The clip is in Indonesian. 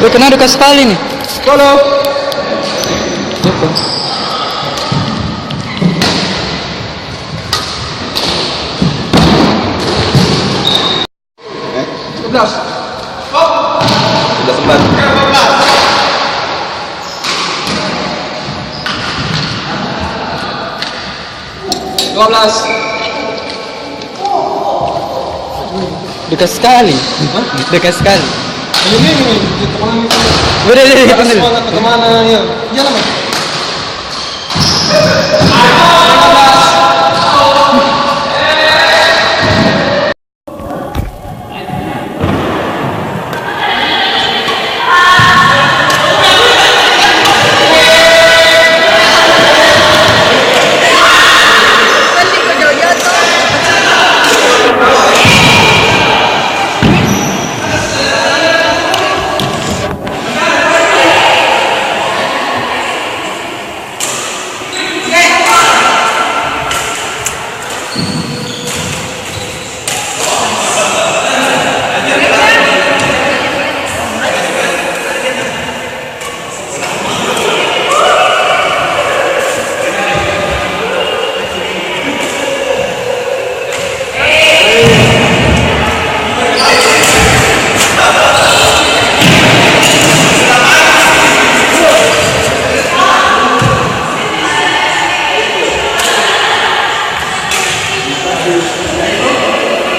Kena dekat sekali nih. Halo. Gitu. Sudah sempat. 12. Dekat sekali. Dekat sekali. Ini kemana nih? Udah, Kemana ya? Jalan, Mas.